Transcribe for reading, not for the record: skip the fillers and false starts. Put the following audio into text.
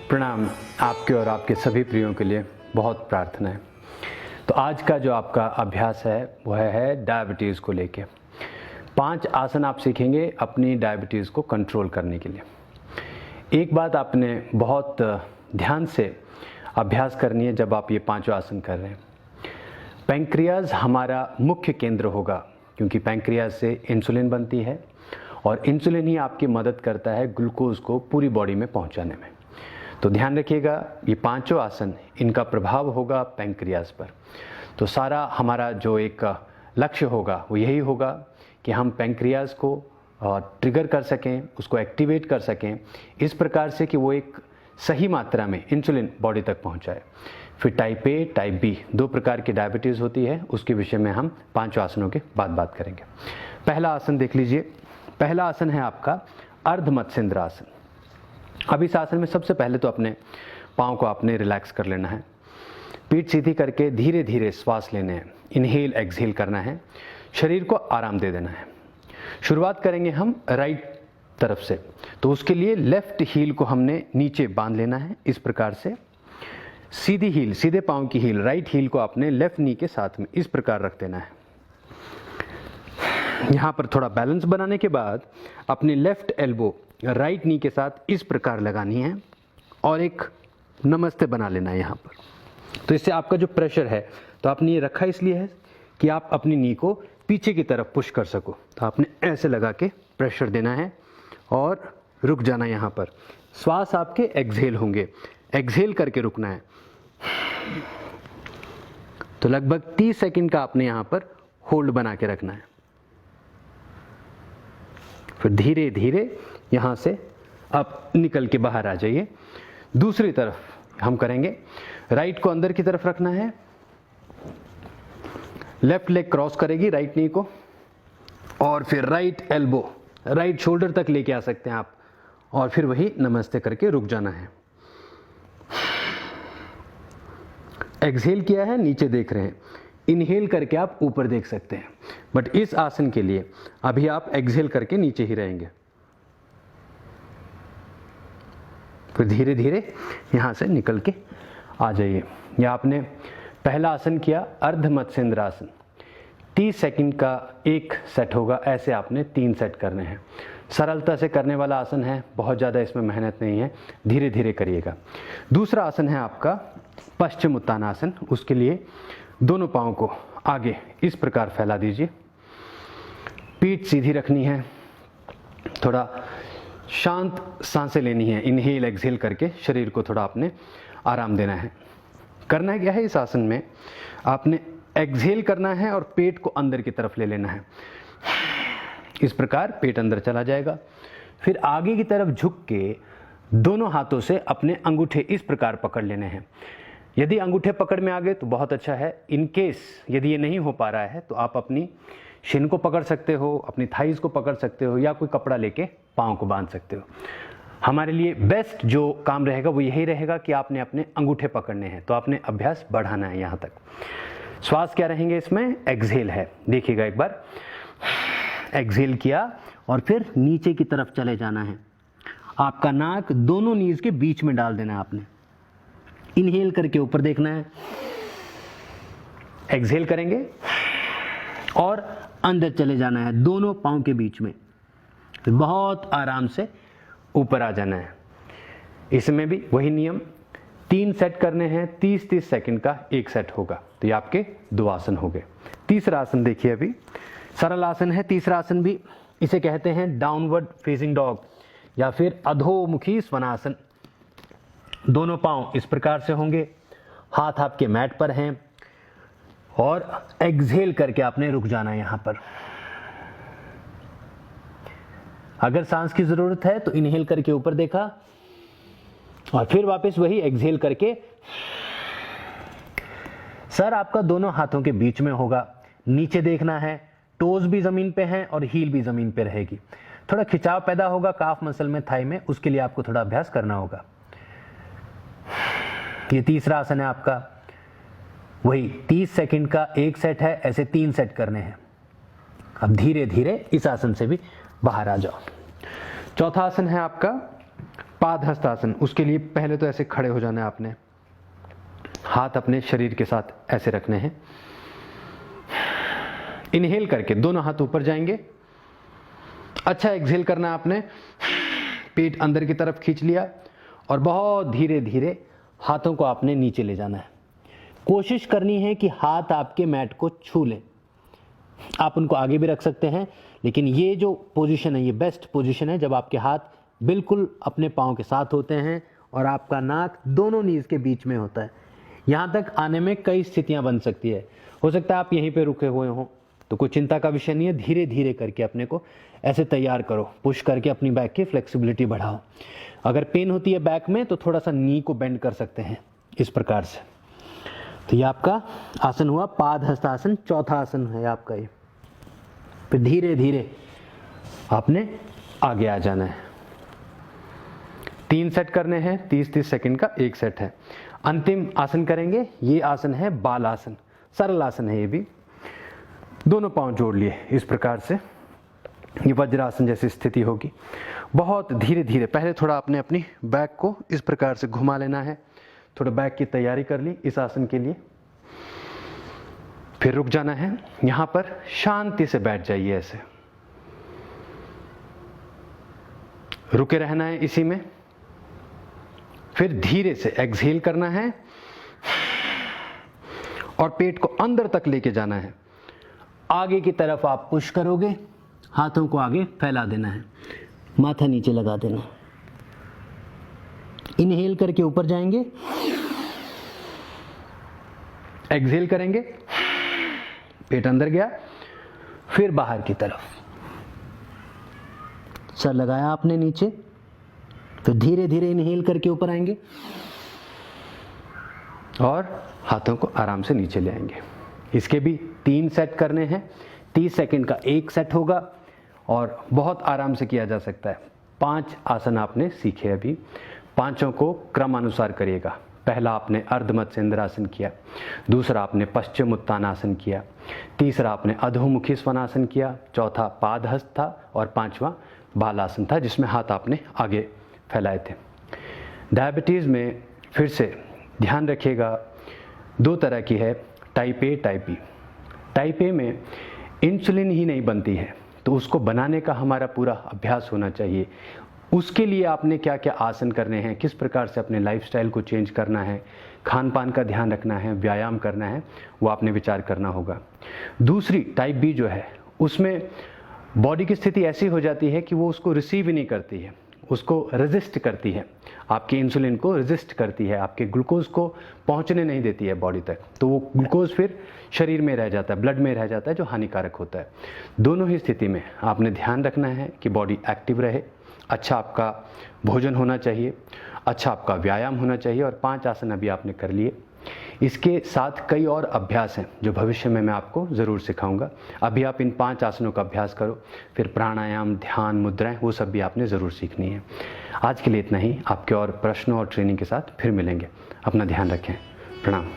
प्रणाम। आपके और आपके सभी प्रियों के लिए बहुत प्रार्थना है। तो आज का जो आपका अभ्यास है वह है डायबिटीज़ को लेके। 5 आसन आप सीखेंगे अपनी डायबिटीज़ को कंट्रोल करने के लिए। एक बात आपने बहुत ध्यान से अभ्यास करनी है जब आप ये 5 आसन कर रहे हैं। पैंक्रियाज हमारा मुख्य केंद्र होगा, क्योंकि पैंक्रियाज से इंसुलिन बनती है और इंसुलिन ही आपकी मदद करता है ग्लूकोज को पूरी बॉडी में पहुंचाने में। तो ध्यान रखिएगा, ये 5 आसन, इनका प्रभाव होगा पैंक्रियाज पर। तो सारा हमारा जो एक लक्ष्य होगा वो यही होगा कि हम पैंक्रियाज को ट्रिगर कर सकें, उसको एक्टिवेट कर सकें इस प्रकार से कि वो एक सही मात्रा में इंसुलिन बॉडी तक पहुंचाए। फिर टाइप ए, टाइप बी 2 प्रकार की डायबिटीज़ होती है, उसके विषय में हम 5 आसनों के बाद बात करेंगे। पहला आसन देख लीजिए। पहला आसन है आपका अर्ध मत्स्येंद्र आसन। अब इस आसन में सबसे पहले तो अपने पाँव को आपने रिलैक्स कर लेना है। पीठ सीधी करके धीरे धीरे श्वास लेने हैं, इनहेल एक्सहेल करना है, शरीर को आराम दे देना है। शुरुआत करेंगे हम राइट तरफ से, तो उसके लिए लेफ्ट हील को हमने नीचे बांध लेना है इस प्रकार से। सीधी हील, सीधे पाँव की हील, राइट हील को आपने लेफ्ट नी के साथ में इस प्रकार रख देना है। यहाँ पर थोड़ा बैलेंस बनाने के बाद अपनी लेफ्ट एल्बो राइट नी के साथ इस प्रकार लगानी है और एक नमस्ते बना लेना है यहाँ पर। तो इससे आपका जो प्रेशर है, तो आपने ये रखा इसलिए है कि आप अपनी नी को पीछे की तरफ पुश कर सको। तो आपने ऐसे लगा के प्रेशर देना है और रुक जाना यहाँ पर। श्वास आपके एक्सहेल होंगे, एक्सहेल करके रुकना है। तो लगभग 30 सेकंड का आपने यहाँ पर होल्ड बना के रखना है। फिर धीरे धीरे यहाँ से आप निकल के बाहर आ जाइए। दूसरी तरफ हम करेंगे, राइट को अंदर की तरफ रखना है, लेफ्ट लेग क्रॉस करेगी राइट नी को, और फिर राइट एल्बो राइट शोल्डर तक लेके आ सकते हैं आप, और फिर वही नमस्ते करके रुक जाना है। एक्सहेल किया है, नीचे देख रहे हैं, इनहेल करके आप ऊपर देख सकते हैं, बट इस आसन के लिए अभी आप एक्सहेल करके नीचे ही रहेंगे। फिर धीरे धीरे यहाँ से निकल के आ जाइए। यह आपने पहला आसन किया अर्ध मत्स्येंद्र आसन। 30 सेकंड का एक सेट होगा, ऐसे आपने 3 सेट करने हैं। सरलता से करने वाला आसन है, बहुत ज़्यादा इसमें मेहनत नहीं है, धीरे धीरे करिएगा। दूसरा आसन है आपका पश्चिम उत्तानासन। उसके लिए दोनों पाँव को आगे इस प्रकार फैला दीजिए, पीठ सीधी रखनी है, थोड़ा शांत सांसें लेनी है, इनहेल एक्सहेल करके शरीर को थोड़ा आपने आराम देना है। करना है क्या है इस आसन में, आपने एक्सहेल करना है और पेट को अंदर की तरफ ले लेना है। इस प्रकार पेट अंदर चला जाएगा। फिर आगे की तरफ झुक के दोनों हाथों से अपने अंगूठे इस प्रकार पकड़ लेने हैं। यदि अंगूठे पकड़ में आ गए तो बहुत अच्छा है। इन केस यदि ये नहीं हो पा रहा है तो आप अपनी शिन को पकड़ सकते हो, अपनी थाइज को पकड़ सकते हो, या कोई कपड़ा लेके पाँव को बांध सकते हो। हमारे लिए बेस्ट जो काम रहेगा वो यही रहेगा कि आपने अपने अंगूठे पकड़ने हैं। तो आपने अभ्यास बढ़ाना है यहाँ तक। श्वास क्या रहेंगे इसमें, एक्सहेल है, देखिएगा एक बार। एक्सहेल किया और फिर नीचे की तरफ चले जाना है। आपका नाक दोनों नीज के बीच में डाल देना है आपने। इनहेल करके ऊपर देखना है, एक्सहेल करेंगे और अंदर चले जाना है दोनों पाँव के बीच में। बहुत आराम से ऊपर आ जाना है। इसमें भी वही नियम, 3 सेट करने हैं, 30-30 सेकंड का एक सेट होगा। तो ये आपके 2 आसन हो गए। तीसरा आसन देखिए, अभी सरल आसन है तीसरा आसन भी। इसे कहते हैं डाउनवर्ड फेसिंग डॉग या फिर अधोमुखी स्वनासन। दोनों पाँव इस प्रकार से होंगे, हाथ आपके मैट पर हैं, और एक्सहेल करके आपने रुक जाना है यहाँ पर। अगर सांस की जरूरत है तो इनहेल करके ऊपर देखा और फिर वापस वही एक्सहेल करके। सर आपका दोनों हाथों के बीच में होगा, नीचे देखना है, टोज भी जमीन पे हैं और हील भी जमीन पे रहेगी। थोड़ा खिंचाव पैदा होगा काफ मसल में, थाई में, उसके लिए आपको थोड़ा अभ्यास करना होगा। ये तीसरा आसन है आपका, वही 30 सेकंड का एक सेट है, ऐसे 3 सेट करने हैं। अब धीरे धीरे इस आसन से भी बाहर आ जाओ। चौथा आसन है आपका पादहस्तासन, उसके लिए पहले तो ऐसे खड़े हो जाना है आपने, हाथ अपने शरीर के साथ ऐसे रखने हैं। इनहेल करके दोनों हाथ ऊपर जाएंगे, अच्छा एक्सहेल करना है आपने, पेट अंदर की तरफ खींच लिया और बहुत धीरे धीरे हाथों को आपने नीचे ले जाना है। कोशिश करनी है कि हाथ आपके मैट को छू लें। आप उनको आगे भी रख सकते हैं, लेकिन ये जो पोजीशन है ये बेस्ट पोजीशन है जब आपके हाथ बिल्कुल अपने पाँव के साथ होते हैं और आपका नाक दोनों नीज के बीच में होता है। यहाँ तक आने में कई स्थितियाँ बन सकती है, हो सकता है आप यहीं पे रुके हुए हों, तो कोई चिंता का विषय नहीं है। धीरे धीरे करके अपने को ऐसे तैयार करो, पुश करके अपनी बैक की फ्लेक्सिबिलिटी बढ़ाओ। अगर पेन होती है बैक में तो थोड़ा सा नी को बेंड कर सकते हैं इस प्रकार से। तो ये आपका आसन हुआ पादहस्तासन, चौथा आसन है आपका ये। फिर धीरे धीरे आपने आगे आ जाना है। 3 सेट करने हैं, 30-30 सेकंड का 1 सेट है। अंतिम आसन करेंगे, ये आसन है बाल आसन, सरल आसन है ये भी। दोनों पांव जोड़ लिए इस प्रकार से, ये वज्रासन जैसी स्थिति होगी। बहुत धीरे धीरे पहले थोड़ा आपने अपनी बैक को इस प्रकार से घुमा लेना है, थोड़ा बैक की तैयारी कर ली इस आसन के लिए। फिर रुक जाना है, यहां पर शांति से बैठ जाइए, ऐसे रुके रहना है इसी में। फिर धीरे से एक्सहेल करना है और पेट को अंदर तक लेके जाना है। आगे की तरफ आप पुश करोगे, हाथों को आगे फैला देना है, माथा नीचे लगा देना। इनहेल करके ऊपर जाएंगे, एक्सहेल करेंगे, पेट अंदर गया, फिर बाहर की तरफ सर लगाया आपने नीचे, तो धीरे धीरे इनहेल करके ऊपर आएंगे और हाथों को आराम से नीचे ले आएंगे। इसके भी 3 सेट करने हैं, 30 सेकंड का 1 सेट होगा और बहुत आराम से किया जा सकता है। 5 आसन आपने सीखे अभी, पांचों को क्रमानुसार करिएगा। पहला आपने अर्धमत्स्येंद्रासन किया, दूसरा आपने पश्चिम उत्तानासन किया, तीसरा आपने अधोमुखी स्वनासन किया, चौथा पादहस्त था और पांचवा बालासन था जिसमें हाथ आपने आगे फैलाए थे। डायबिटीज़ में फिर से ध्यान रखिएगा, 2 तरह की है, type A type B. Type A में इंसुलिन ही नहीं बनती है, तो उसको बनाने का हमारा पूरा अभ्यास होना चाहिए। उसके लिए आपने क्या क्या आसन करने हैं, किस प्रकार से अपने लाइफस्टाइल को चेंज करना है, खान पान का ध्यान रखना है, व्यायाम करना है, वो आपने विचार करना होगा। दूसरी टाइप बी जो है, उसमें बॉडी की स्थिति ऐसी हो जाती है कि वो उसको रिसीव ही नहीं करती है, उसको रेजिस्ट करती है, आपके इंसुलिन को रेजिस्ट करती है, आपके ग्लूकोज को पहुंचने नहीं देती है बॉडी तक, तो वो ग्लूकोज फिर शरीर में रह जाता है, ब्लड में रह जाता है, जो हानिकारक होता है। दोनों ही स्थिति में आपने ध्यान रखना है कि बॉडी एक्टिव रहे, अच्छा आपका भोजन होना चाहिए, अच्छा आपका व्यायाम होना चाहिए। और 5 आसन अभी आपने कर लिए। इसके साथ कई और अभ्यास हैं जो भविष्य में मैं आपको ज़रूर सिखाऊंगा। अभी आप इन 5 आसनों का अभ्यास करो, फिर प्राणायाम, ध्यान, मुद्राएं, वो सब भी आपने ज़रूर सीखनी है। आज के लिए इतना ही। आपके और प्रश्नों और ट्रेनिंग के साथ फिर मिलेंगे। अपना ध्यान रखें। प्रणाम।